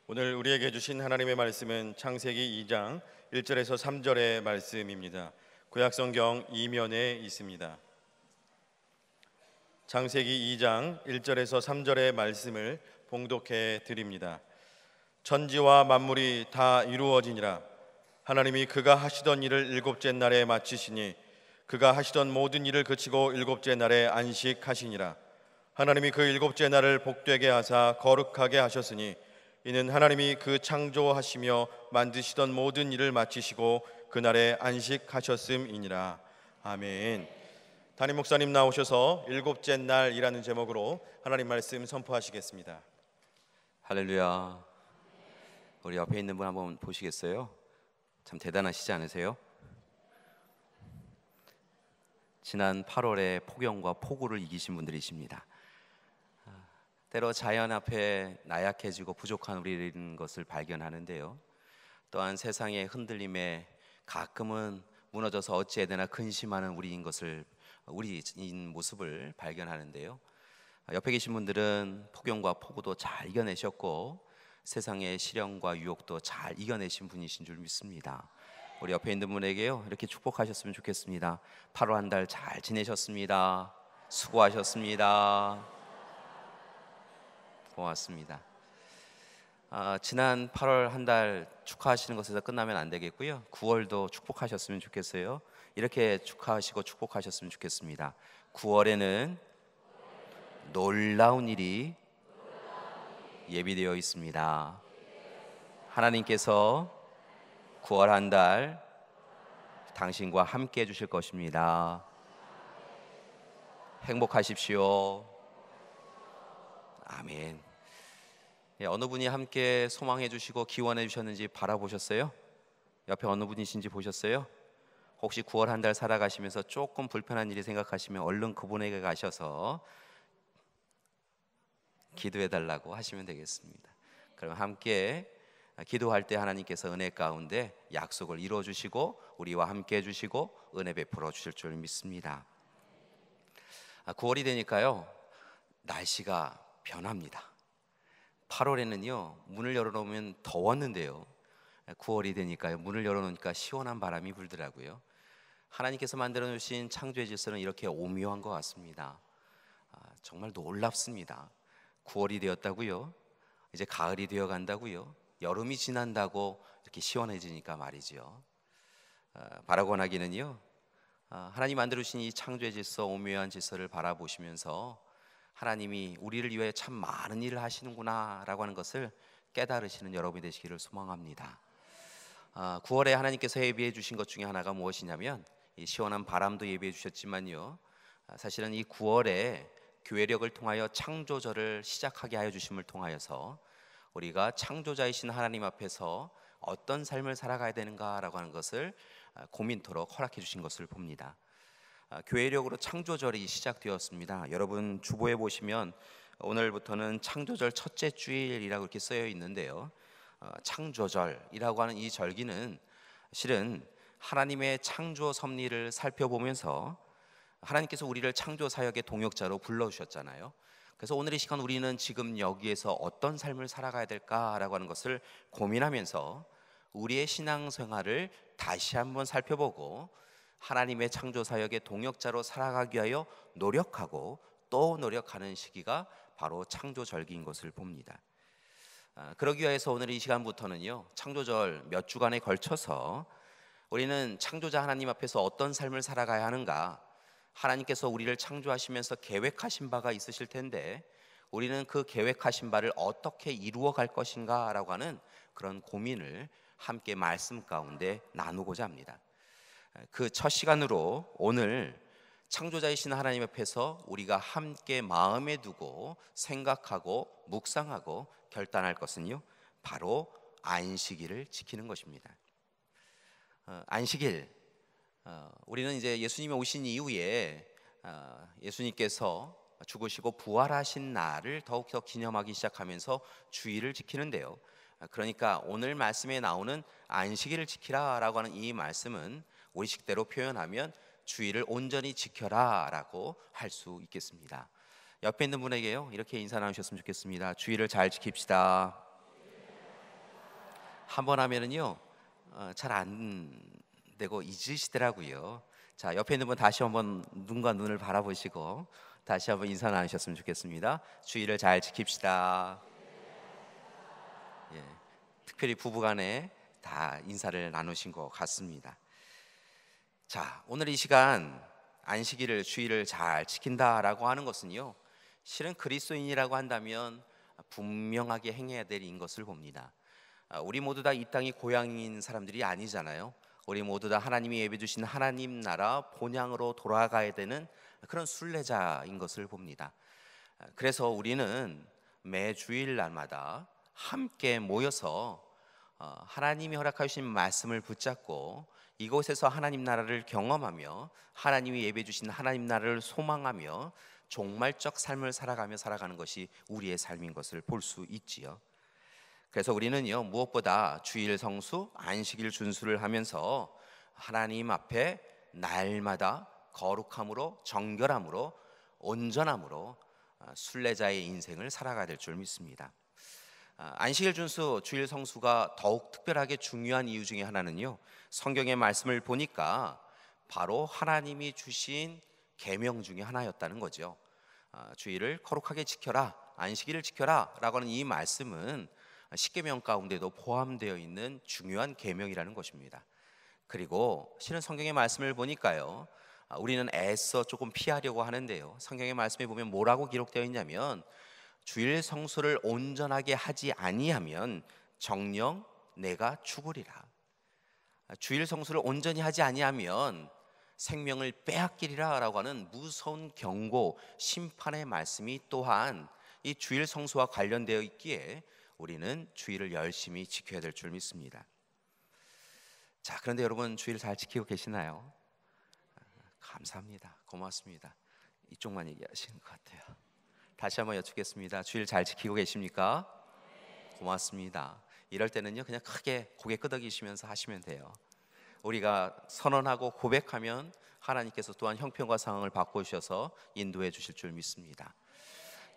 오늘 우리에게 주신 하나님의 말씀은 창세기 2장 1절에서 3절의 말씀입니다. 구약성경 2면에 있습니다. 창세기 2장 1절에서 3절의 말씀을 봉독해 드립니다. 천지와 만물이 다 이루어지니라. 하나님이 그가 하시던 일을 일곱째 날에 마치시니 그가 하시던 모든 일을 그치고 일곱째 날에 안식하시니라. 하나님이 그 일곱째 날을 복되게 하사 거룩하게 하셨으니 이는 하나님이 그 창조하시며 만드시던 모든 일을 마치시고 그날에 안식하셨음이니라. 아멘. 담임 목사님 나오셔서 일곱째 날이라는 제목으로 하나님 말씀 선포하시겠습니다. 할렐루야. 우리 옆에 있는 분 한번 보시겠어요? 참 대단하시지 않으세요? 지난 8월에 폭염과 폭우를 이기신 분들이십니다. 때로 자연 앞에 나약해지고 부족한 우리인 것을 발견하는데요, 또한 세상의 흔들림에 가끔은 무너져서 어찌해야 되나 근심하는 우리인 모습을 발견하는데요, 옆에 계신 분들은 폭염과 폭우도 잘 이겨내셨고 세상의 시련과 유혹도 잘 이겨내신 분이신 줄 믿습니다. 우리 옆에 있는 분에게요, 이렇게 축복하셨으면 좋겠습니다. 8월 한 달 잘 지내셨습니다. 수고하셨습니다. 고맙습니다. 지난 8월 한 달 축하하시는 것에서 끝나면 안 되겠고요, 9월도 축복하셨으면 좋겠어요. 이렇게 축하하시고 축복하셨으면 좋겠습니다. 9월에는 놀라운 일이 예비되어 있습니다. 하나님께서 9월 한 달 당신과 함께 해주실 것입니다. 행복하십시오. 아멘. 어느 분이 함께 소망해 주시고 기원해 주셨는지 바라보셨어요? 옆에 어느 분이신지 보셨어요? 혹시 9월 한 달 살아가시면서 조금 불편한 일이 생각하시면 얼른 그분에게 가셔서 기도해 달라고 하시면 되겠습니다. 그럼 함께 기도할 때 하나님께서 은혜 가운데 약속을 이루어 주시고 우리와 함께 해 주시고 은혜 베풀어 주실 줄 믿습니다. 9월이 되니까요, 날씨가 변합니다. 8월에는요 문을 열어놓으면 더웠는데요, 9월이 되니까요 문을 열어놓으니까 시원한 바람이 불더라고요. 하나님께서 만들어 주신 창조의 질서는 이렇게 오묘한 것 같습니다. 정말 놀랍습니다. 9월이 되었다고요, 이제 가을이 되어 간다고요, 여름이 지난다고 이렇게 시원해지니까 말이죠. 바라고 하기는요, 하나님 만들어 주신 이 창조의 질서, 오묘한 질서를 바라보시면서 하나님이 우리를 위해 참 많은 일을 하시는구나 라고 하는 것을 깨달으시는 여러분이 되시기를 소망합니다. 9월에 하나님께서 예비해 주신 것 중에 하나가 무엇이냐면 이 시원한 바람도 예비해 주셨지만요, 사실은 이 9월에 교회력을 통하여 창조절을 시작하게 하여 주심을 통하여서 우리가 창조자이신 하나님 앞에서 어떤 삶을 살아가야 되는가라고 하는 것을 고민토록 허락해 주신 것을 봅니다. 교회력으로 창조절이 시작되었습니다. 여러분 주보에 보시면 오늘부터는 창조절 첫째 주일이라고 이렇게 쓰여 있는데요, 창조절이라고 하는 이 절기는 실은 하나님의 창조 섭리를 살펴보면서 하나님께서 우리를 창조 사역의 동역자로 불러주셨잖아요. 그래서 오늘 이 시간 우리는 지금 여기에서 어떤 삶을 살아가야 될까라고 하는 것을 고민하면서 우리의 신앙생활을 다시 한번 살펴보고 하나님의 창조 사역의 동역자로 살아가기 위하여 노력하고 또 노력하는 시기가 바로 창조절기인 것을 봅니다. 그러기 위해서 오늘 이 시간부터는요, 창조절 몇 주간에 걸쳐서 우리는 창조자 하나님 앞에서 어떤 삶을 살아가야 하는가, 하나님께서 우리를 창조하시면서 계획하신 바가 있으실 텐데 우리는 그 계획하신 바를 어떻게 이루어 갈 것인가 라고 하는 그런 고민을 함께 말씀 가운데 나누고자 합니다. 그 첫 시간으로 오늘 창조자이신 하나님 앞에서 우리가 함께 마음에 두고 생각하고 묵상하고 결단할 것은요, 바로 안식일을 지키는 것입니다. 안식일, 우리는 이제 예수님이 오신 이후에 예수님께서 죽으시고 부활하신 날을 더욱더 기념하기 시작하면서 주일을 지키는데요, 그러니까 오늘 말씀에 나오는 안식일을 지키라라고 하는 이 말씀은 우리식대로 표현하면 주일을 온전히 지켜라 라고 할 수 있겠습니다. 옆에 있는 분에게요, 이렇게 인사 나누셨으면 좋겠습니다. 주일을 잘 지킵시다. 한 번 하면은요 잘 안 되고 잊으시더라고요. 자, 옆에 있는 분 다시 한번 눈과 눈을 바라보시고 다시 한번 인사 나누셨으면 좋겠습니다. 주의를 잘 지킵시다. 예, 특별히 부부간에 다 인사를 나누신 것 같습니다. 자, 오늘 이 시간 안식일을 주의를 잘 지킨다라고 하는 것은요, 실은 그리스도인이라고 한다면 분명하게 행해야 될 인 것을 봅니다. 우리 모두 다 이 땅이 고향인 사람들이 아니잖아요. 우리 모두 다 하나님이 예배 주신 하나님 나라 본향으로 돌아가야 되는 그런 순례자인 것을 봅니다. 그래서 우리는 매 주일날마다 함께 모여서 하나님이 허락하신 말씀을 붙잡고 이곳에서 하나님 나라를 경험하며 하나님이 예배 주신 하나님 나라를 소망하며 종말적 삶을 살아가는 것이 우리의 삶인 것을 볼 수 있지요. 그래서 우리는요, 무엇보다 주일 성수, 안식일 준수를 하면서 하나님 앞에 날마다 거룩함으로, 정결함으로, 온전함으로 순례자의 인생을 살아가야 될 줄 믿습니다. 안식일 준수, 주일 성수가 더욱 특별하게 중요한 이유 중에 하나는요, 성경의 말씀을 보니까 바로 하나님이 주신 계명 중에 하나였다는 거죠. 주일을 거룩하게 지켜라, 안식일을 지켜라 라고 하는 이 말씀은 십계명 가운데도 포함되어 있는 중요한 계명이라는 것입니다. 그리고 실은 성경의 말씀을 보니까요, 우리는 애써 조금 피하려고 하는데요, 성경의 말씀에 보면 뭐라고 기록되어 있냐면 주일 성수를 온전하게 하지 아니하면 정녕 내가 죽으리라. 주일 성수를 온전히 하지 아니하면 생명을 빼앗기리라 라고 하는 무서운 경고, 심판의 말씀이 또한 이 주일 성수와 관련되어 있기에 우리는 주일을 열심히 지켜야 될 줄 믿습니다. 자, 그런데 여러분 주일 잘 지키고 계시나요? 감사합니다. 고맙습니다. 이쪽만 얘기하시는 것 같아요. 다시 한번 여쭙겠습니다. 주일 잘 지키고 계십니까? 고맙습니다. 이럴 때는요, 그냥 크게 고개 끄덕이시면서 하시면 돼요. 우리가 선언하고 고백하면 하나님께서 또한 형편과 상황을 바꾸셔서 인도해 주실 줄 믿습니다.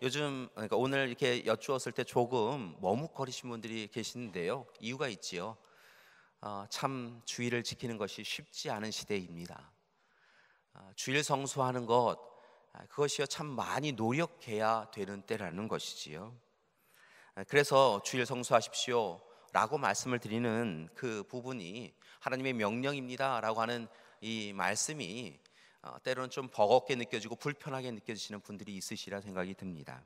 요즘, 그러니까 오늘 이렇게 여쭈었을 때 조금 머뭇거리신 분들이 계시는데요, 이유가 있지요. 참 주일을 지키는 것이 쉽지 않은 시대입니다. 주일 성수하는 것, 그것이요 참 많이 노력해야 되는 때라는 것이지요. 그래서 주일 성수하십시오 라고 말씀을 드리는 그 부분이 하나님의 명령입니다 라고 하는 이 말씀이 때로는 좀 버겁게 느껴지고 불편하게 느껴지시는 분들이 있으시라 생각이 듭니다.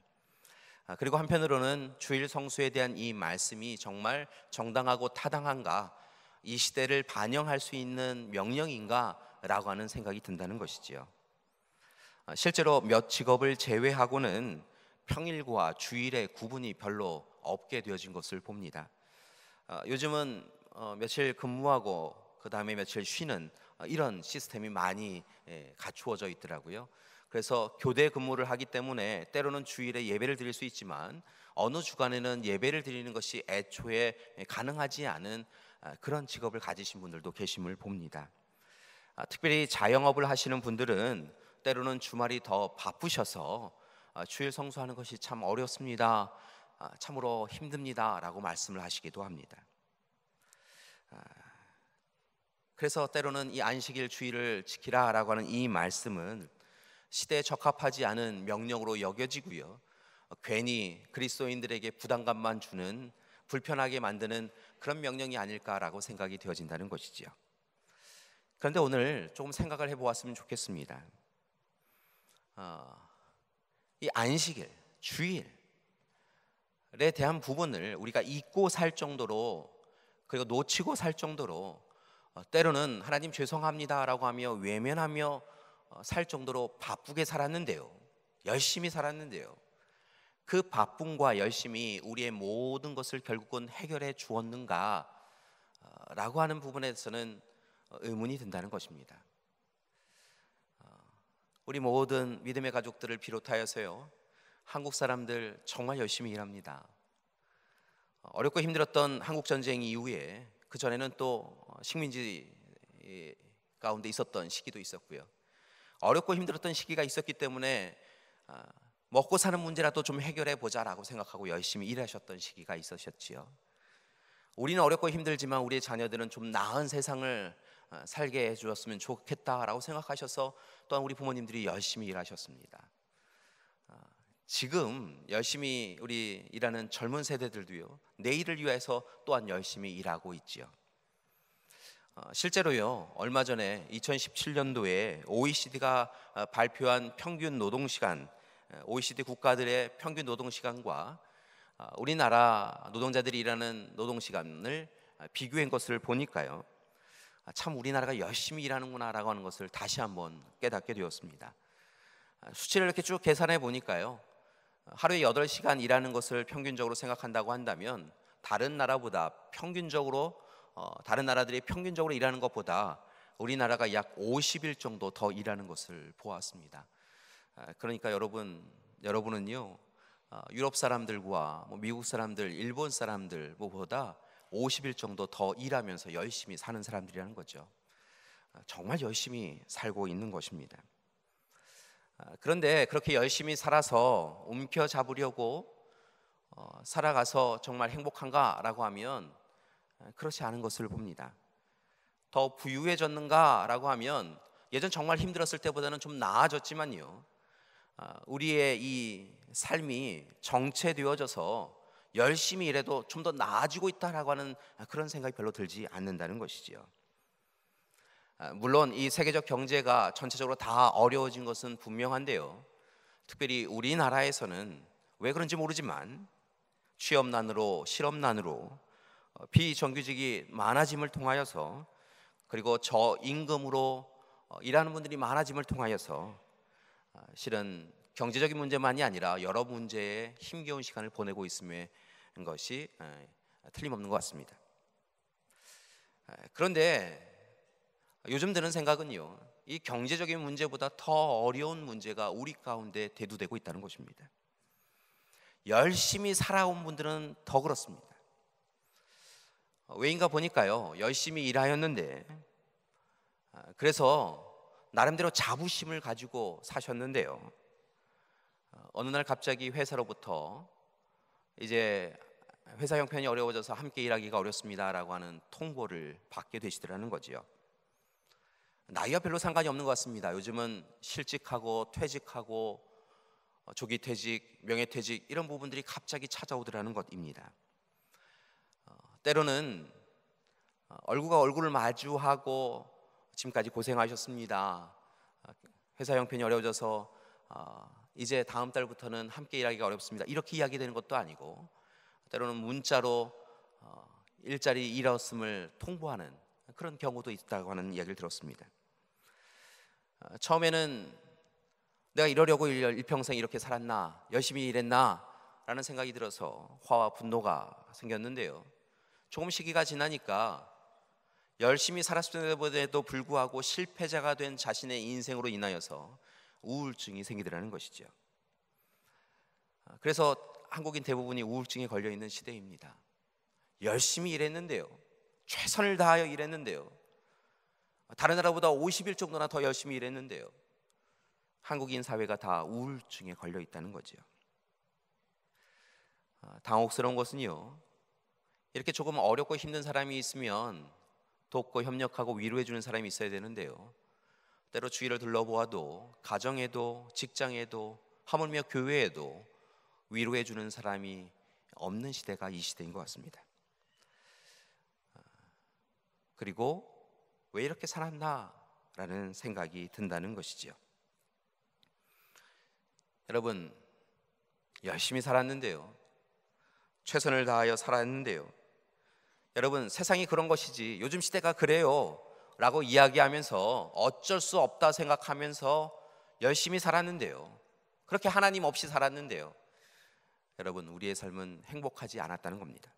그리고 한편으로는 주일 성수에 대한 이 말씀이 정말 정당하고 타당한가, 이 시대를 반영할 수 있는 명령인가 라고 하는 생각이 든다는 것이지요. 실제로 몇 직업을 제외하고는 평일과 주일의 구분이 별로 없게 되어진 것을 봅니다. 요즘은 며칠 근무하고 그 다음에 며칠 쉬는 이런 시스템이 많이 갖추어져 있더라고요. 그래서 교대 근무를 하기 때문에 때로는 주일에 예배를 드릴 수 있지만 어느 주간에는 예배를 드리는 것이 애초에 가능하지 않은 그런 직업을 가지신 분들도 계심을 봅니다. 특별히 자영업을 하시는 분들은 때로는 주말이 더 바쁘셔서 주일 성수하는 것이 참 어렵습니다, 참으로 힘듭니다 라고 말씀을 하시기도 합니다. 그래서 때로는 이 안식일 주일을 지키라 라고 하는 이 말씀은 시대에 적합하지 않은 명령으로 여겨지고요, 괜히 그리스도인들에게 부담감만 주는, 불편하게 만드는 그런 명령이 아닐까라고 생각이 되어진다는 것이지요. 그런데 오늘 조금 생각을 해보았으면 좋겠습니다. 이 안식일, 주일에 대한 부분을 우리가 잊고 살 정도로, 그리고 놓치고 살 정도로, 때로는 하나님 죄송합니다 라고 하며 외면하며 살 정도로 바쁘게 살았는데요, 열심히 살았는데요, 그 바쁨과 열심이 우리의 모든 것을 결국은 해결해 주었는가 라고 하는 부분에서는 의문이 든다는 것입니다. 우리 모든 믿음의 가족들을 비롯하여서요, 한국 사람들 정말 열심히 일합니다. 어렵고 힘들었던 한국 전쟁 이후에 그 전에는 또 식민지 가운데 있었던 시기도 있었고요, 어렵고 힘들었던 시기가 있었기 때문에 먹고 사는 문제라도 좀 해결해 보자라고 생각하고 열심히 일하셨던 시기가 있으셨지요. 우리는 어렵고 힘들지만 우리의 자녀들은 좀 나은 세상을 살게 해주었으면 좋겠다라고 생각하셔서 또한 우리 부모님들이 열심히 일하셨습니다. 지금 열심히 우리 일하는 젊은 세대들도요, 내일을 위해서 또한 열심히 일하고 있지요. 실제로요, 얼마 전에 2017년도에 OECD가 발표한 평균 노동시간, OECD 국가들의 평균 노동시간과 우리나라 노동자들이 일하는 노동시간을 비교한 것을 보니까요, 참 우리나라가 열심히 일하는구나라고 하는 것을 다시 한번 깨닫게 되었습니다. 수치를 이렇게 쭉 계산해 보니까요, 하루에 8시간 일하는 것을 평균적으로 생각한다고 한다면 다른 나라보다 평균적으로 다른 나라들이 평균적으로 일하는 것보다 우리나라가 약 50일 정도 더 일하는 것을 보았습니다. 그러니까 여러분은요, 유럽 사람들과 미국 사람들, 일본 사람들보다 50일 정도 더 일하면서 열심히 사는 사람들이라는 거죠. 정말 열심히 살고 있는 것입니다. 그런데 그렇게 열심히 살아서 움켜잡으려고 살아가서 정말 행복한가라고 하면 그렇지 않은 것을 봅니다. 더 부유해졌는가라고 하면 예전 정말 힘들었을 때보다는 좀 나아졌지만요, 우리의 이 삶이 정체되어져서 열심히 일해도 좀 더 나아지고 있다라고 하는 그런 생각이 별로 들지 않는다는 것이지요. 물론 이 세계적 경제가 전체적으로 다 어려워진 것은 분명한데요, 특별히 우리나라에서는 왜 그런지 모르지만 취업난으로, 실업난으로, 비정규직이 많아짐을 통하여서, 그리고 저임금으로 일하는 분들이 많아짐을 통하여서 실은 경제적인 문제만이 아니라 여러 문제에 힘겨운 시간을 보내고 있음의 것이 틀림없는 것 같습니다. 그런데 요즘 드는 생각은요, 이 경제적인 문제보다 더 어려운 문제가 우리 가운데 대두되고 있다는 것입니다. 열심히 살아온 분들은 더 그렇습니다. 왜인가 보니까요, 열심히 일하였는데, 그래서 나름대로 자부심을 가지고 사셨는데요, 어느 날 갑자기 회사로부터 이제 회사 형편이 어려워져서 함께 일하기가 어렵습니다라고 하는 통보를 받게 되시더라는 거지요. 나이와 별로 상관이 없는 것 같습니다. 요즘은 실직하고 퇴직하고 조기 퇴직, 명예퇴직 이런 부분들이 갑자기 찾아오더라는 것입니다. 때로는 얼굴과 얼굴을 마주하고 지금까지 고생하셨습니다, 회사 형편이 어려워져서 이제 다음 달부터는 함께 일하기가 어렵습니다, 이렇게 이야기되는 것도 아니고, 때로는 문자로 일자리 잃었음을 통보하는 그런 경우도 있다고 하는 이야기를 들었습니다. 처음에는 내가 이러려고 일평생 이렇게 살았나, 열심히 일했나 라는 생각이 들어서 화와 분노가 생겼는데요, 조금 시기가 지나니까 열심히 살았을 때에도 불구하고 실패자가 된 자신의 인생으로 인하여서 우울증이 생기더라는 것이죠. 그래서 한국인 대부분이 우울증에 걸려 있는 시대입니다. 열심히 일했는데요, 최선을 다하여 일했는데요, 다른 나라보다 50일 정도나 더 열심히 일했는데요, 한국인 사회가 다 우울증에 걸려 있다는 거죠. 당혹스러운 것은요, 이렇게 조금 어렵고 힘든 사람이 있으면 돕고 협력하고 위로해 주는 사람이 있어야 되는데요, 때로 주위를 둘러보아도 가정에도 직장에도 하물며 교회에도 위로해 주는 사람이 없는 시대가 이 시대인 것 같습니다. 그리고 왜 이렇게 살았나라는 생각이 든다는 것이지요. 여러분, 열심히 살았는데요, 최선을 다하여 살았는데요, 여러분, 세상이 그런 것이지 요즘 시대가 그래요 라고 이야기하면서 어쩔 수 없다 생각하면서 열심히 살았는데요, 그렇게 하나님 없이 살았는데요, 여러분, 우리의 삶은 행복하지 않았다는 겁니다.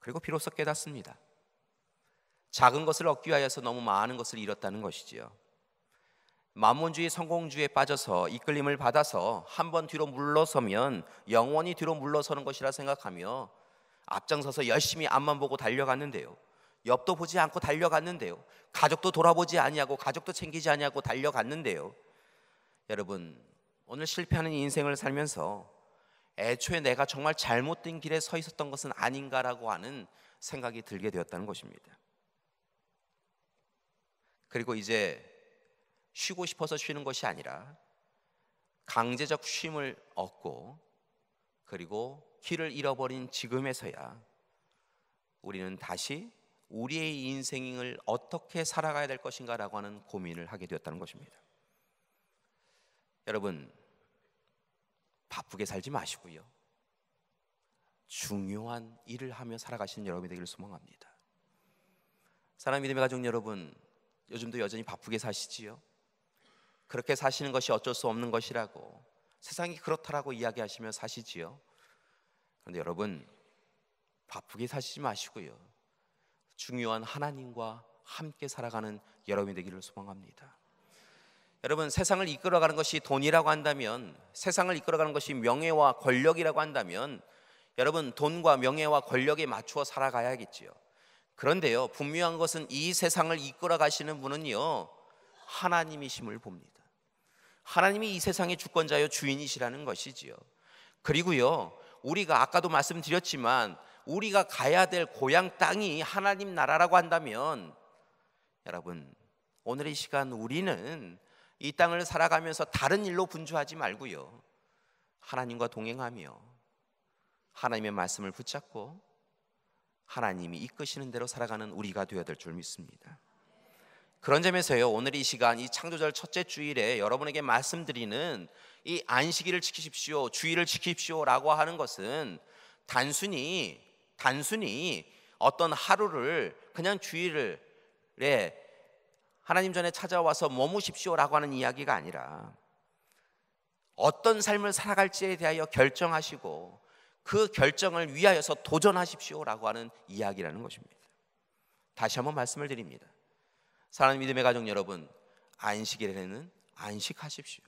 그리고 비로소 깨닫습니다. 작은 것을 얻기 위하여서 너무 많은 것을 잃었다는 것이지요. 만몬주의, 성공주의에 빠져서 이끌림을 받아서 한번 뒤로 물러서면 영원히 뒤로 물러서는 것이라 생각하며 앞장서서 열심히 앞만 보고 달려갔는데요, 옆도 보지 않고 달려갔는데요, 가족도 돌아보지 아니하고 가족도 챙기지 아니하고 달려갔는데요, 여러분, 오늘 실패하는 인생을 살면서 애초에 내가 정말 잘못된 길에 서 있었던 것은 아닌가라고 하는 생각이 들게 되었다는 것입니다. 그리고 이제 쉬고 싶어서 쉬는 것이 아니라 강제적 쉼을 얻고 그리고 길을 잃어버린 지금에서야 우리는 다시 우리의 인생을 어떻게 살아가야 될 것인가라고 하는 고민을 하게 되었다는 것입니다. 여러분, 바쁘게 살지 마시고요, 중요한 일을 하며 살아가시는 여러분이 되기를 소망합니다. 사랑하는 믿음의 가족 여러분, 요즘도 여전히 바쁘게 사시지요? 그렇게 사시는 것이 어쩔 수 없는 것이라고, 세상이 그렇다라고 이야기하시며 사시지요? 그런데 여러분, 바쁘게 사시지 마시고요, 중요한 하나님과 함께 살아가는 여러분이 되기를 소망합니다. 여러분, 세상을 이끌어가는 것이 돈이라고 한다면, 세상을 이끌어가는 것이 명예와 권력이라고 한다면, 여러분, 돈과 명예와 권력에 맞추어 살아가야겠지요. 그런데요, 분명한 것은 이 세상을 이끌어 가시는 분은요, 하나님이심을 봅니다. 하나님이 이 세상의 주권자요 주인이시라는 것이지요. 그리고요, 우리가 아까도 말씀드렸지만 우리가 가야 될 고향 땅이 하나님 나라라고 한다면, 여러분, 오늘 이 시간 우리는 이 땅을 살아가면서 다른 일로 분주하지 말고요, 하나님과 동행하며 하나님의 말씀을 붙잡고 하나님이 이끄시는 대로 살아가는 우리가 되어야 될 줄 믿습니다. 그런 점에서요, 오늘 이 시간, 이 창조절 첫째 주일에 여러분에게 말씀드리는 이 안식일을 지키십시오, 주일을 지키십시오 라고 하는 것은 단순히 어떤 하루를 그냥 주일에 하나님 전에 찾아와서 머무십시오 라고 하는 이야기가 아니라, 어떤 삶을 살아갈지에 대하여 결정하시고 그 결정을 위하여서 도전하십시오 라고 하는 이야기라는 것입니다. 다시 한번 말씀을 드립니다. 사랑하는 믿음의 가족 여러분, 안식일에는 안식하십시오.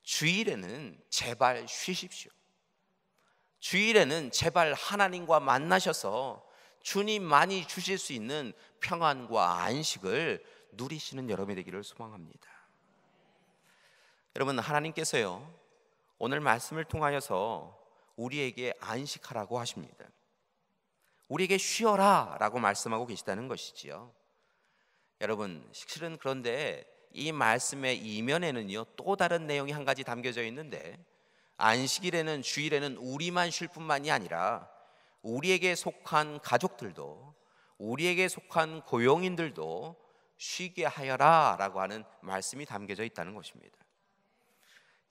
주일에는 제발 쉬십시오. 주일에는 제발 하나님과 만나셔서 주님만이 주실 수 있는 평안과 안식을 누리시는 여러분이 되기를 소망합니다. 여러분, 하나님께서요, 오늘 말씀을 통하여서 우리에게 안식하라고 하십니다. 우리에게 쉬어라 라고 말씀하고 계시다는 것이지요. 여러분, 실은 그런데 이 말씀의 이면에는요, 또 다른 내용이 한 가지 담겨져 있는데, 안식일에는, 주일에는 우리만 쉴 뿐만이 아니라 우리에게 속한 가족들도, 우리에게 속한 고용인들도 쉬게 하여라 라고 하는 말씀이 담겨져 있다는 것입니다.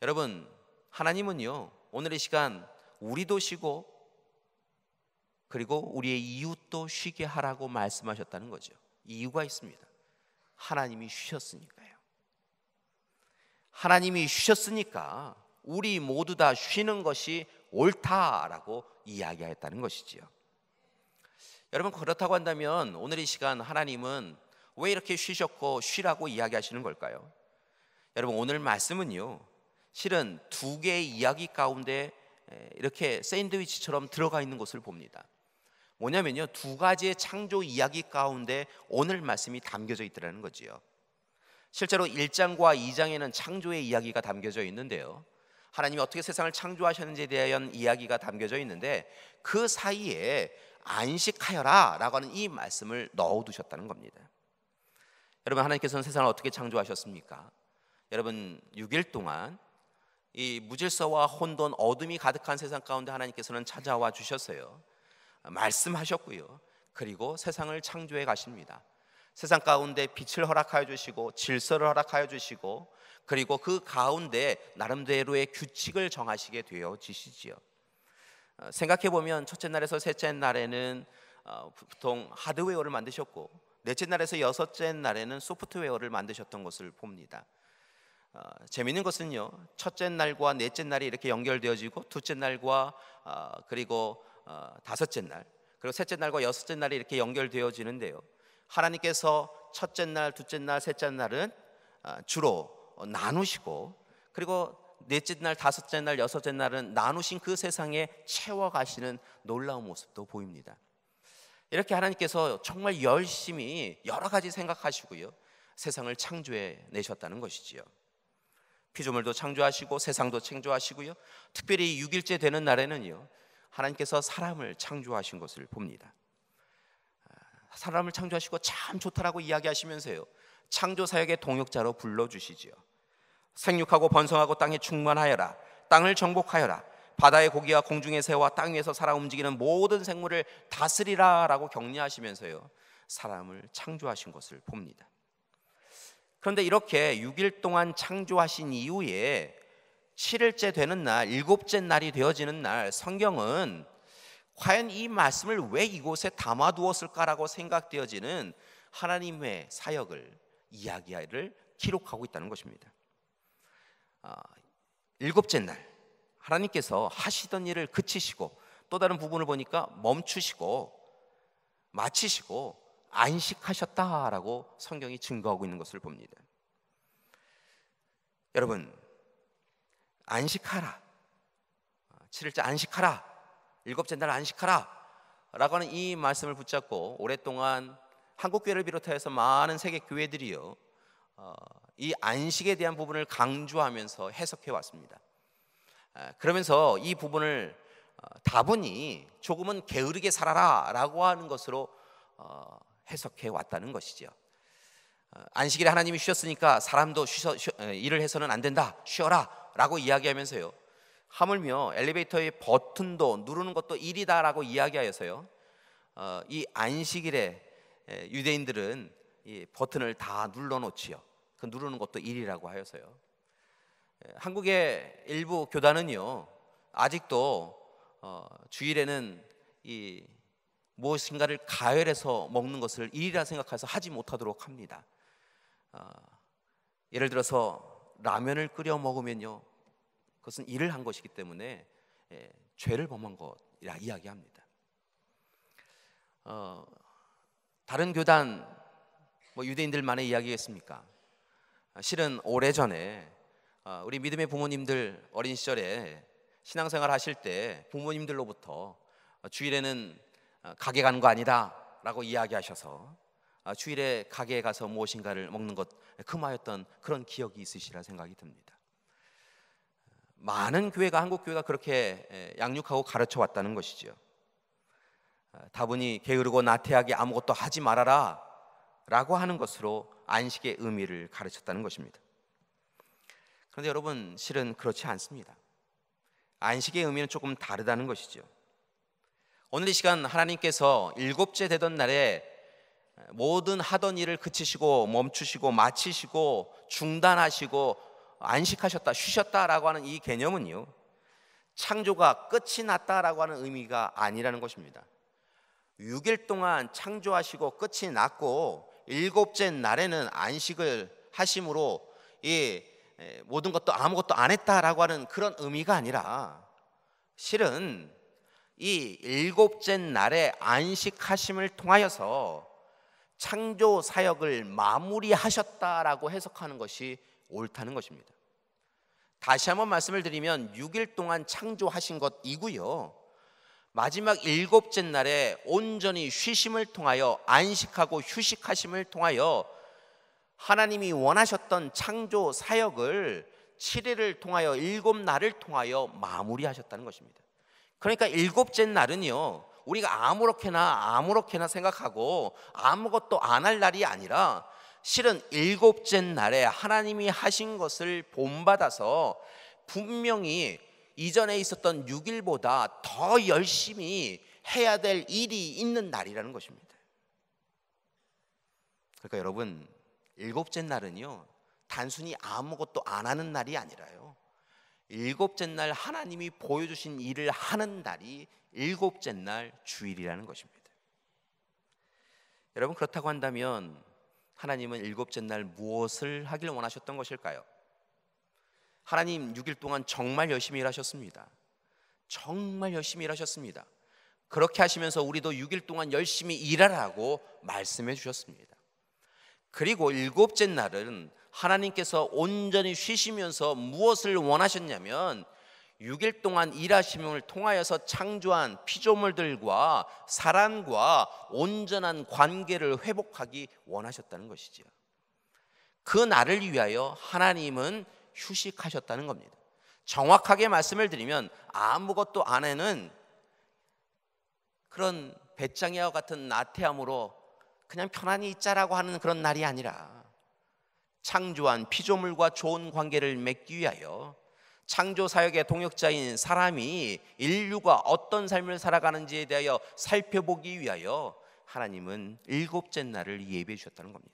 여러분, 하나님은요, 오늘 이 시간 우리도 쉬고 그리고 우리의 이웃도 쉬게 하라고 말씀하셨다는 거죠. 이유가 있습니다. 하나님이 쉬셨으니까요. 하나님이 쉬셨으니까 우리 모두 다 쉬는 것이 옳다라고 이야기하였다는 것이지요. 여러분, 그렇다고 한다면 오늘 이 시간 하나님은 왜 이렇게 쉬셨고 쉬라고 이야기하시는 걸까요? 여러분, 오늘 말씀은요, 실은 두 개의 이야기 가운데 이렇게 샌드위치처럼 들어가 있는 것을 봅니다. 뭐냐면요, 두 가지의 창조 이야기 가운데 오늘 말씀이 담겨져 있더라는 거지요. 실제로 1장과 2장에는 창조의 이야기가 담겨져 있는데요, 하나님이 어떻게 세상을 창조하셨는지에 대한 이야기가 담겨져 있는데, 그 사이에 안식하여라 라고 하는 이 말씀을 넣어두셨다는 겁니다. 여러분, 하나님께서는 세상을 어떻게 창조하셨습니까? 여러분, 6일 동안 이 무질서와 혼돈, 어둠이 가득한 세상 가운데 하나님께서는 찾아와 주셨어요. 말씀하셨고요, 그리고 세상을 창조해 가십니다. 세상 가운데 빛을 허락하여 주시고 질서를 허락하여 주시고, 그리고 그 가운데 나름대로의 규칙을 정하시게 되어지시지요. 생각해 보면 첫째 날에서 셋째 날에는 보통 하드웨어를 만드셨고, 넷째 날에서 여섯째 날에는 소프트웨어를 만드셨던 것을 봅니다. 재미있는 것은요, 첫째 날과 넷째 날이 이렇게 연결되어지고, 둘째 날과 그리고 다섯째 날, 그리고 셋째 날과 여섯째 날이 이렇게 연결되어지는데요, 하나님께서 첫째 날, 둘째 날, 셋째 날은 주로 나누시고, 그리고 넷째 날, 다섯째 날, 여섯째 날은 나누신 그 세상에 채워가시는 놀라운 모습도 보입니다. 이렇게 하나님께서 정말 열심히 여러 가지 생각하시고요, 세상을 창조해 내셨다는 것이지요. 피조물도 창조하시고 세상도 창조하시고요. 특별히 6일째 되는 날에는요, 하나님께서 사람을 창조하신 것을 봅니다. 사람을 창조하시고 참 좋다라고 이야기하시면서요, 창조 사역의 동역자로 불러주시지요. 생육하고 번성하고 땅에 충만하여라, 땅을 정복하여라, 바다의 고기와 공중의 새와 땅 위에서 살아 움직이는 모든 생물을 다스리라 라고 격려하시면서요, 사람을 창조하신 것을 봅니다. 그런데 이렇게 6일 동안 창조하신 이후에 7일째 되는 날, 7째 날이 되어지는 날, 성경은 과연 이 말씀을 왜 이곳에 담아두었을까라고 생각되어지는 하나님의 사역을, 이야기를 기록하고 있다는 것입니다. 7째 날 하나님께서 하시던 일을 그치시고, 또 다른 부분을 보니까 멈추시고 마치시고 안식하셨다라고 성경이 증거하고 있는 것을 봅니다. 여러분, 안식하라, 7일째 안식하라, 7째 날 안식하라 라고 하는 이 말씀을 붙잡고 오랫동안 한국교회를 비롯해서 많은 세계 교회들이요, 이 안식에 대한 부분을 강조하면서 해석해 왔습니다. 그러면서 이 부분을 다분히 조금은 게으르게 살아라 라고 하는 것으로 해석해 왔다는 것이죠. 안식일에 하나님이 쉬었으니까 사람도 일을 해서는 안 된다, 쉬어라 라고 이야기하면서요, 하물며 엘리베이터의 버튼도 누르는 것도 일이다 라고 이야기하여서요, 이 안식일에 유대인들은 이 버튼을 다 눌러놓지요. 그 누르는 것도 일이라고 하여서요, 한국의 일부 교단은요, 아직도 주일에는 이 무엇인가를 가열해서 먹는 것을 일이라 생각해서 하지 못하도록 합니다. 예를 들어서 라면을 끓여 먹으면요, 그것은 일을 한 것이기 때문에 죄를 범한 것이라 이야기합니다. 다른 교단, 유대인들만의 이야기겠습니까? 실은 오래전에 우리 믿음의 부모님들 어린 시절에 신앙생활 하실 때 부모님들로부터 주일에는 가게 가는 거 아니다 라고 이야기하셔서 주일에 가게에 가서 무엇인가를 먹는 것 금하였던 그런 기억이 있으시라 생각이 듭니다. 많은 교회가, 한국 교회가 그렇게 양육하고 가르쳐 왔다는 것이죠. 다분히 게으르고 나태하게 아무것도 하지 말아라 라고 하는 것으로 안식의 의미를 가르쳤다는 것입니다. 그런데 여러분, 실은 그렇지 않습니다. 안식의 의미는 조금 다르다는 것이죠. 오늘 이 시간 하나님께서 7째 되던 날에 모든 하던 일을 그치시고 멈추시고 마치시고 중단하시고 안식하셨다, 쉬셨다라고 하는 이 개념은요, 창조가 끝이 났다라고 하는 의미가 아니라는 것입니다. 6일 동안 창조하시고 끝이 났고 7째 날에는 안식을 하심으로 이 모든 것도 아무것도 안 했다라고 하는 그런 의미가 아니라, 실은 이 7째 날에 안식하심을 통하여서 창조 사역을 마무리하셨다라고 해석하는 것이 옳다는 것입니다. 다시 한번 말씀을 드리면 6일 동안 창조하신 것이고요, 마지막 7째 날에 온전히 쉬심을 통하여, 안식하고 휴식하심을 통하여 하나님이 원하셨던 창조 사역을 7일을 통하여, 7날을 통하여 마무리하셨다는 것입니다. 그러니까 7째 날은요, 우리가 아무렇게나 생각하고 아무것도 안 할 날이 아니라, 실은 7째 날에 하나님이 하신 것을 본받아서 분명히 이전에 있었던 6일보다 더 열심히 해야 될 일이 있는 날이라는 것입니다. 그러니까 여러분, 7째 날은요, 단순히 아무것도 안 하는 날이 아니라요, 7째 날 하나님이 보여주신 일을 하는 날이 7째 날 주일이라는 것입니다. 여러분, 그렇다고 한다면 하나님은 7째 날 무엇을 하길 원하셨던 것일까요? 하나님 6일 동안 정말 열심히 일하셨습니다. 정말 열심히 일하셨습니다. 그렇게 하시면서 우리도 6일 동안 열심히 일하라고 말씀해 주셨습니다. 그리고 7째 날은 하나님께서 온전히 쉬시면서 무엇을 원하셨냐면, 6일 동안 일하심을 통하여서 창조한 피조물들과 사람과 온전한 관계를 회복하기 원하셨다는 것이죠. 그 날을 위하여 하나님은 휴식하셨다는 겁니다. 정확하게 말씀을 드리면 아무것도 안 하는 그런 배짱이와 같은 나태함으로 그냥 편안히 있자라고 하는 그런 날이 아니라 창조한 피조물과 좋은 관계를 맺기 위하여 창조 사역의 동역자인 사람이 인류가 어떤 삶을 살아가는지에 대하여 살펴보기 위하여 하나님은 일곱째 날을 예배해 주셨다는 겁니다.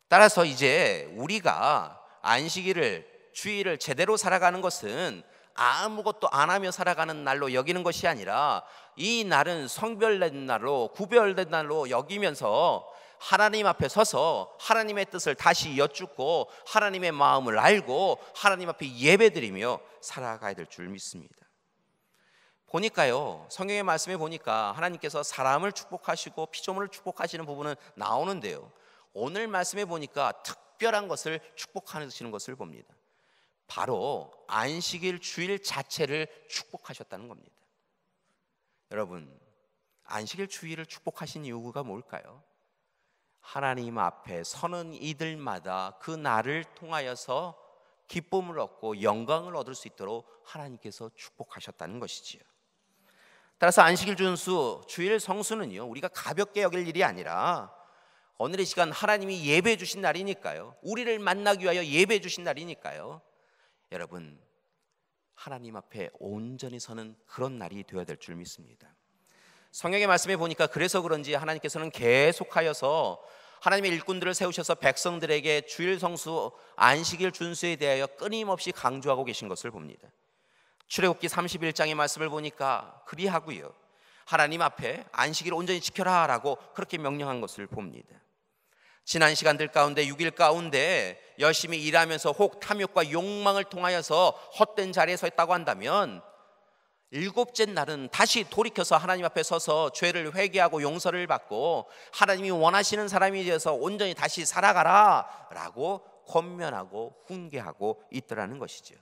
따라서 이제 우리가 안식일을, 주일을 제대로 살아가는 것은 아무것도 안 하며 살아가는 날로 여기는 것이 아니라 이 날은 성별된 날로, 구별된 날로 여기면서 하나님 앞에 서서 하나님의 뜻을 다시 여쭙고 하나님의 마음을 알고 하나님 앞에 예배드리며 살아가야 될 줄 믿습니다. 보니까요, 성경의 말씀에 보니까 하나님께서 사람을 축복하시고 피조물을 축복하시는 부분은 나오는데요, 오늘 말씀에 보니까 특별한 것을 축복하시는 것을 봅니다. 바로 안식일 주일 자체를 축복하셨다는 겁니다. 여러분, 안식일 주일을 축복하신 이유가 뭘까요? 하나님 앞에 서는 이들마다 그 날을 통하여서 기쁨을 얻고 영광을 얻을 수 있도록 하나님께서 축복하셨다는 것이지요. 따라서 안식일 준수, 주일 성수는요, 우리가 가볍게 여길 일이 아니라 오늘의 시간 하나님이 예배해 주신 날이니까요, 우리를 만나기 위하여 예배해 주신 날이니까요, 여러분 하나님 앞에 온전히 서는 그런 날이 되어야 될 줄 믿습니다. 성경의 말씀에 보니까 그래서 그런지 하나님께서는 계속하여서 하나님의 일꾼들을 세우셔서 백성들에게 주일 성수, 안식일 준수에 대하여 끊임없이 강조하고 계신 것을 봅니다. 출애굽기 31장의 말씀을 보니까 그리하고요, 하나님 앞에 안식일을 온전히 지켜라 라고 그렇게 명령한 것을 봅니다. 지난 시간들 가운데 6일 가운데 열심히 일하면서 혹 탐욕과 욕망을 통하여서 헛된 자리에 서 있다고 한다면 일곱째 날은 다시 돌이켜서 하나님 앞에 서서 죄를 회개하고 용서를 받고 하나님이 원하시는 사람이 되어서 온전히 다시 살아가라 라고 권면하고 훈계하고 있더라는 것이죠.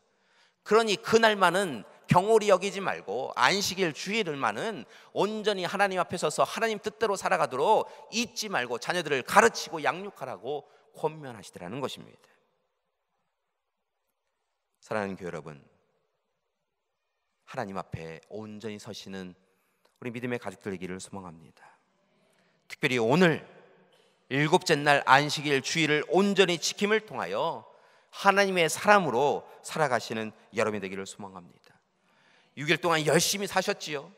그러니 그날만은 경홀히 여기지 말고 안식일 주일을만은 온전히 하나님 앞에 서서 하나님 뜻대로 살아가도록 잊지 말고 자녀들을 가르치고 양육하라고 권면하시더라는 것입니다. 사랑하는 교회 여러분, 하나님 앞에 온전히 서시는 우리 믿음의 가족들 되기를 소망합니다. 특별히 오늘 일곱째 날 안식일 주일을 온전히 지킴을 통하여 하나님의 사람으로 살아가시는 여러분이 되기를 소망합니다. 6일 동안 열심히 사셨지요.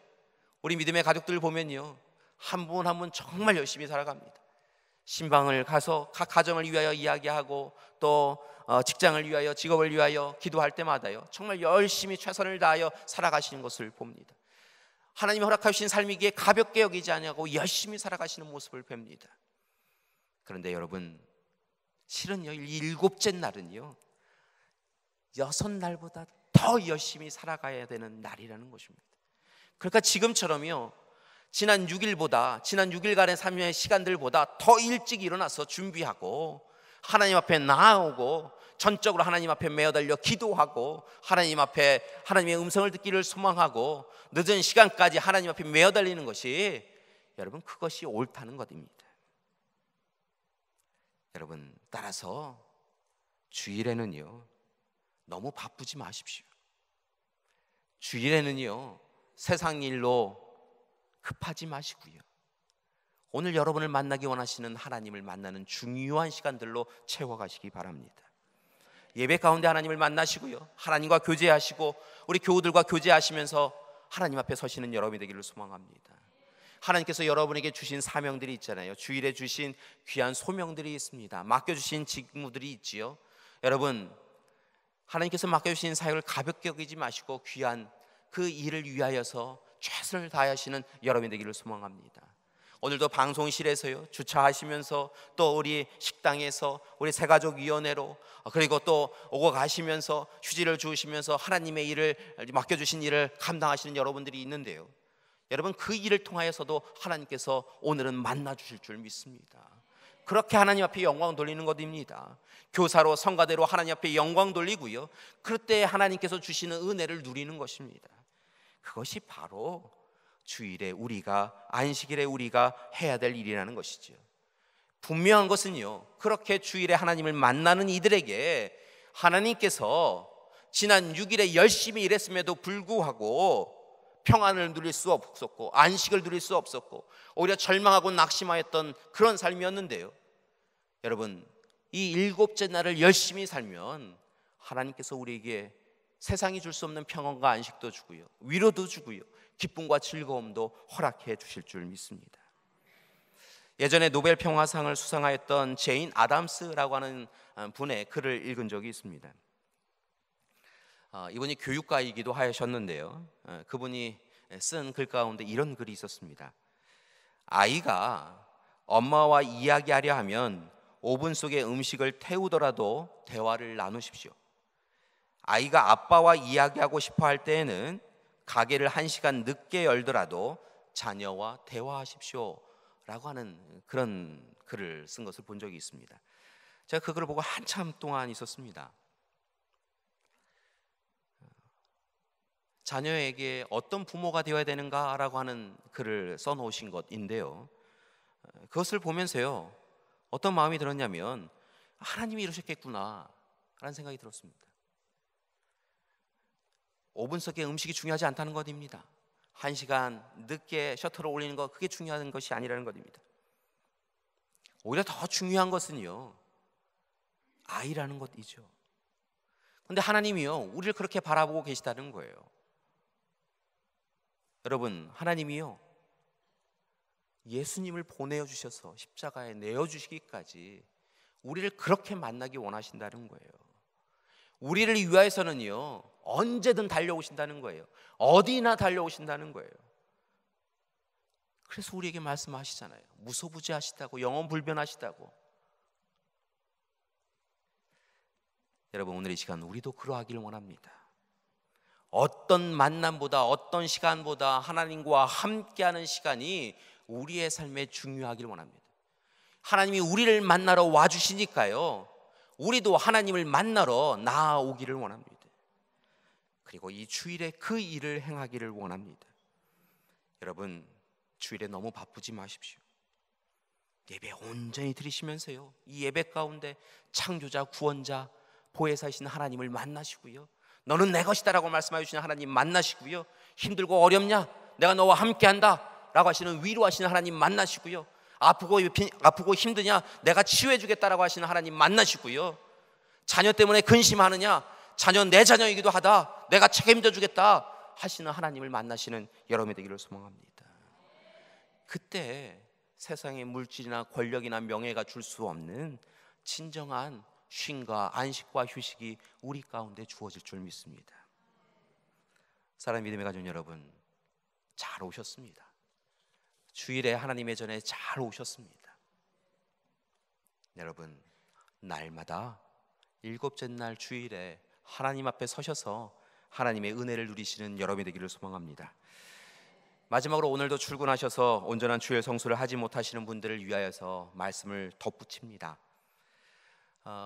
우리 믿음의 가족들 보면요, 한 분 한 분 정말 열심히 살아갑니다. 신방을 가서 각 가정을 위하여 이야기하고 또 직장을 위하여, 직업을 위하여 기도할 때마다요, 정말 열심히 최선을 다하여 살아가시는 것을 봅니다. 하나님이 허락하신 삶이기에 가볍게 여기지 않냐고 열심히 살아가시는 모습을 봅니다. 그런데 여러분, 실은요, 일곱째 날은요, 6날보다 더 열심히 살아가야 되는 날이라는 것입니다. 그러니까 지금처럼요, 지난 6일간의 삶의 시간들보다 더 일찍 일어나서 준비하고 하나님 앞에 나아오고 전적으로 하나님 앞에 매어달려 기도하고 하나님 앞에 하나님의 음성을 듣기를 소망하고 늦은 시간까지 하나님 앞에 매어달리는 것이, 여러분, 그것이 옳다는 것입니다. 여러분, 따라서 주일에는요, 너무 바쁘지 마십시오. 주일에는요, 세상 일로 급하지 마시고요, 오늘 여러분을 만나기 원하시는 하나님을 만나는 중요한 시간들로 채워가시기 바랍니다. 예배 가운데 하나님을 만나시고요, 하나님과 교제하시고 우리 교우들과 교제하시면서 하나님 앞에 서시는 여러분이 되기를 소망합니다. 하나님께서 여러분에게 주신 사명들이 있잖아요. 주일에 주신 귀한 소명들이 있습니다. 맡겨주신 직무들이 있지요. 여러분, 하나님께서 맡겨주신 사역을 가볍게 여기지 마시고 귀한 그 일을 위하여서 최선을 다하시는 여러분이 되기를 소망합니다. 오늘도 방송실에서요, 주차하시면서 또 우리 식당에서 우리 새가족위원회로, 그리고 또 오고 가시면서 휴지를 주시면서 하나님의 일을, 맡겨주신 일을 감당하시는 여러분들이 있는데요, 여러분, 그 일을 통하여서도 하나님께서 오늘은 만나 주실 줄 믿습니다. 그렇게 하나님 앞에 영광 돌리는 것입니다. 교사로, 성가대로 하나님 앞에 영광 돌리고요, 그때 하나님께서 주시는 은혜를 누리는 것입니다. 그것이 바로 주일에 우리가, 안식일에 우리가 해야 될 일이라는 것이죠. 분명한 것은요, 그렇게 주일에 하나님을 만나는 이들에게 하나님께서 지난 6일에 열심히 일했음에도 불구하고 평안을 누릴 수 없었고 안식을 누릴 수 없었고 오히려 절망하고 낙심하였던 그런 삶이었는데요. 여러분, 이 일곱째 날을 열심히 살면 하나님께서 우리에게 세상이 줄 수 없는 평안과 안식도 주고요, 위로도 주고요, 기쁨과 즐거움도 허락해 주실 줄 믿습니다. 예전에 노벨 평화상을 수상하였던 제인 아담스라고 하는 분의 글을 읽은 적이 있습니다. 이분이 교육가이기도 하셨는데요, 그분이 쓴 글 가운데 이런 글이 있었습니다. 아이가 엄마와 이야기하려 하면 오븐 속에 음식을 태우더라도 대화를 나누십시오. 아이가 아빠와 이야기하고 싶어 할 때에는 가게를 1시간 늦게 열더라도 자녀와 대화하십시오 라고 하는 그런 글을 쓴 것을 본 적이 있습니다. 제가 그 글을 보고 한참 동안 있었습니다. 자녀에게 어떤 부모가 되어야 되는가라고 하는 글을 써놓으신 것인데요, 그것을 보면서요, 어떤 마음이 들었냐면 하나님이 이러셨겠구나 라는 생각이 들었습니다. 오븐 속의 음식이 중요하지 않다는 것입니다. 1시간 늦게 셔터를 올리는 것, 그게 중요한 것이 아니라는 것입니다. 오히려 더 중요한 것은요, 아이라는 것이죠. 그런데 하나님이요, 우리를 그렇게 바라보고 계시다는 거예요. 여러분, 하나님이요, 예수님을 보내어 주셔서 십자가에 내어 주시기까지 우리를 그렇게 만나기 원하신다는 거예요. 우리를 위하여서는요, 언제든 달려오신다는 거예요. 어디나 달려오신다는 거예요. 그래서 우리에게 말씀하시잖아요. 무소부지하시다고, 영원불변하시다고. 여러분, 오늘 이 시간 우리도 그러하기를 원합니다. 어떤 만남보다, 어떤 시간보다 하나님과 함께하는 시간이 우리의 삶에 중요하기를 원합니다. 하나님이 우리를 만나러 와주시니까요, 우리도 하나님을 만나러 나아오기를 원합니다. 그리고 이 주일에 그 일을 행하기를 원합니다. 여러분, 주일에 너무 바쁘지 마십시오. 예배 온전히 드리시면서요, 이 예배 가운데 창조자, 구원자, 보혜사이신 하나님을 만나시고요, 너는 내 것이다 라고 말씀하여 주시는 하나님 만나시고요, 힘들고 어렵냐? 내가 너와 함께한다 라고 하시는, 위로하시는 하나님 만나시고요, 아프고 힘드냐? 내가 치유해 주겠다라고 하시는 하나님 만나시고요, 자녀 때문에 근심하느냐? 자녀 내 자녀이기도 하다, 내가 책임져 주겠다 하시는 하나님을 만나시는 여러분이 되기를 소망합니다. 그때 세상의 물질이나 권력이나 명예가 줄 수 없는 진정한 쉼과 안식과 휴식이 우리 가운데 주어질 줄 믿습니다. 사랑하는 믿음의 가족 여러분, 잘 오셨습니다. 주일에 하나님의 전에 잘 오셨습니다. 여러분, 날마다 일곱째 날 주일에 하나님 앞에 서셔서 하나님의 은혜를 누리시는 여러분이 되기를 소망합니다. 마지막으로 오늘도 출근하셔서 온전한 주일 성수를 하지 못하시는 분들을 위하여서 말씀을 덧붙입니다.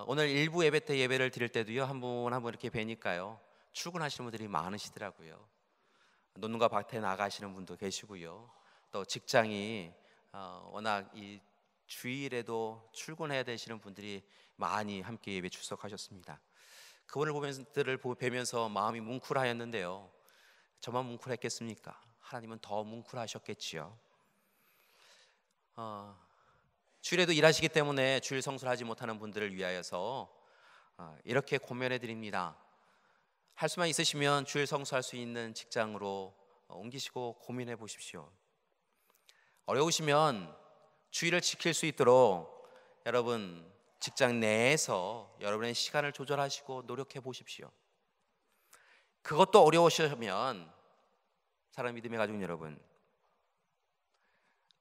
오늘 일부 예배 때 예배를 드릴 때도요, 한 분 한 분 이렇게 뵈니까요, 출근하시는 분들이 많으시더라고요. 논문과 밭에 나가시는 분도 계시고요, 또 직장이 워낙 이 주일에도 출근해야 되시는 분들이 많이 함께 예배 출석하셨습니다. 그분을 뵈면서 마음이 뭉클하였는데요, 저만 뭉클했겠습니까? 하나님은 더 뭉클하셨겠지요. 주일에도 일하시기 때문에 주일 성수를 하지 못하는 분들을 위하여서 이렇게 고면해 드립니다. 할 수만 있으시면 주일 성수할 수 있는 직장으로 옮기시고 고민해 보십시오. 어려우시면 주일을 지킬 수 있도록 여러분 직장 내에서 여러분의 시간을 조절하시고 노력해 보십시오. 그것도 어려우시면 사랑하는 믿음의 가족 여러분,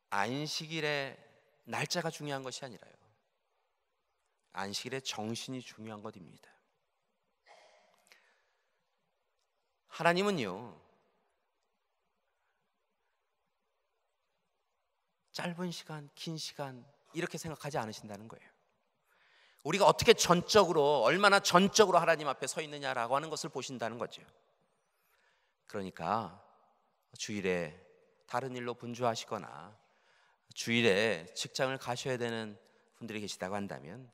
안식일에 날짜가 중요한 것이 아니라요, 안식일의 정신이 중요한 것입니다. 하나님은요, 짧은 시간, 긴 시간 이렇게 생각하지 않으신다는 거예요. 우리가 어떻게 얼마나 전적으로 하나님 앞에 서 있느냐라고 하는 것을 보신다는 거죠. 그러니까 주일에 다른 일로 분주하시거나 주일에 직장을 가셔야 되는 분들이 계시다고 한다면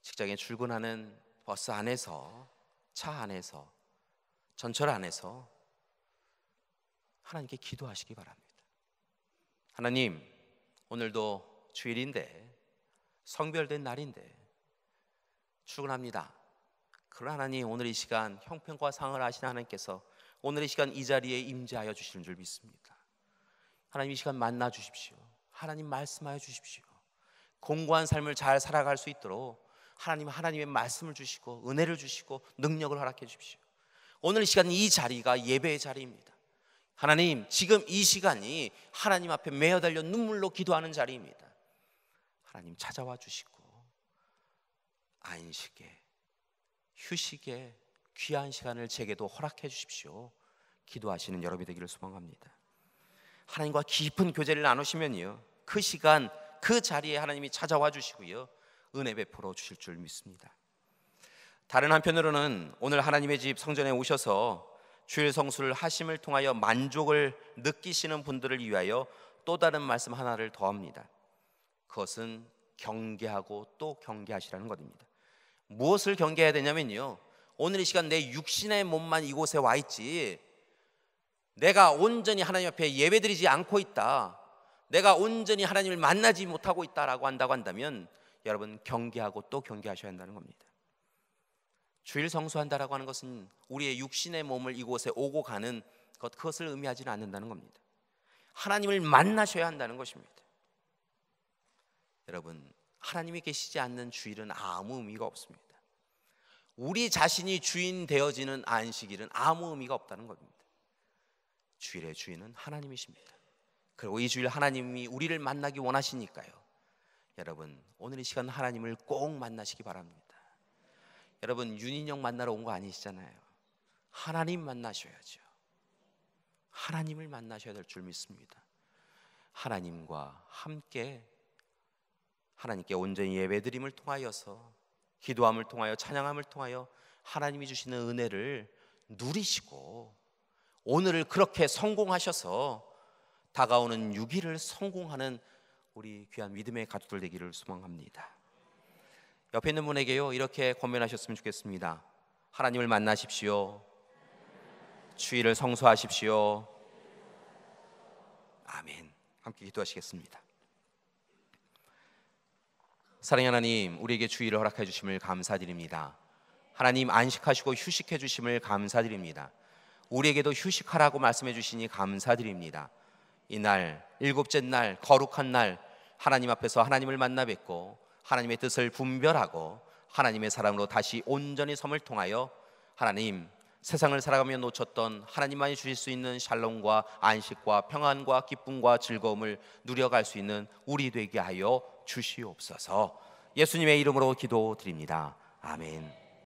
직장에 출근하는 버스 안에서, 차 안에서, 전철 안에서 하나님께 기도하시기 바랍니다. 하나님, 오늘도 주일인데, 성별된 날인데 출근합니다. 그러나 하나님, 오늘 이 시간 형편과 상을 아시는 하나님께서 오늘 이 시간 이 자리에 임재하여 주시는 줄 믿습니다. 하나님, 이 시간 만나 주십시오. 하나님 말씀하여 주십시오. 공고한 삶을 잘 살아갈 수 있도록 하나님의 말씀을 주시고 은혜를 주시고 능력을 허락해 주십시오. 오늘 이 시간 이 자리가 예배의 자리입니다. 하나님, 지금 이 시간이 하나님 앞에 매어 달려 눈물로 기도하는 자리입니다. 하나님 찾아와 주시고 안식에, 휴식에 귀한 시간을 제게도 허락해 주십시오. 기도하시는 여러분이 되기를 소망합니다. 하나님과 깊은 교제를 나누시면요, 그 시간 그 자리에 하나님이 찾아와 주시고요, 은혜 베풀어 주실 줄 믿습니다. 다른 한편으로는 오늘 하나님의 집 성전에 오셔서 주일 성수를 하심을 통하여 만족을 느끼시는 분들을 위하여 또 다른 말씀 하나를 더합니다. 그것은 경계하고 또 경계하시라는 것입니다. 무엇을 경계해야 되냐면요, 오늘 이 시간 내 육신의 몸만 이곳에 와 있지 내가 온전히 하나님 앞에 예배드리지 않고 있다, 내가 온전히 하나님을 만나지 못하고 있다라고 한다면 여러분, 경계하고 또 경계하셔야 한다는 겁니다. 주일 성수한다라고 하는 것은 우리의 육신의 몸을 이곳에 오고 가는 그것을 의미하지는 않는다는 겁니다. 하나님을 만나셔야 한다는 것입니다. 여러분, 하나님이 계시지 않는 주일은 아무 의미가 없습니다. 우리 자신이 주인 되어지는 안식일은 아무 의미가 없다는 겁니다. 주일의 주인은 하나님이십니다. 그리고 이 주일 하나님이 우리를 만나기 원하시니까요, 여러분, 오늘 이 시간 하나님을 꼭 만나시기 바랍니다. 여러분, 윤인영 만나러 온 거 아니시잖아요. 하나님 만나셔야죠. 하나님을 만나셔야 될 줄 믿습니다. 하나님과 함께 하나님께 온전히 예배드림을 통하여서, 기도함을 통하여, 찬양함을 통하여 하나님이 주시는 은혜를 누리시고 오늘을 그렇게 성공하셔서 다가오는 6일을 성공하는 우리 귀한 믿음의 가족들 되기를 소망합니다. 옆에 있는 분에게요, 이렇게 권면하셨으면 좋겠습니다. 하나님을 만나십시오. 주일을 성수하십시오. 아멘. 함께 기도하시겠습니다. 사랑의 하나님, 우리에게 주일을 허락해 주심을 감사드립니다. 하나님, 안식하시고 휴식해 주심을 감사드립니다. 우리에게도 휴식하라고 말씀해 주시니 감사드립니다. 이날, 일곱째 날, 거룩한 날, 하나님 앞에서 하나님을 만나 뵙고 하나님의 뜻을 분별하고 하나님의 사랑으로 다시 온전히 섬을 통하여 하나님, 세상을 살아가며 놓쳤던 하나님만이 주실 수 있는 샬롬과 안식과 평안과 기쁨과 즐거움을 누려갈 수 있는 우리 되게 하여 주시옵소서. 예수님의 이름으로 기도드립니다. 아멘.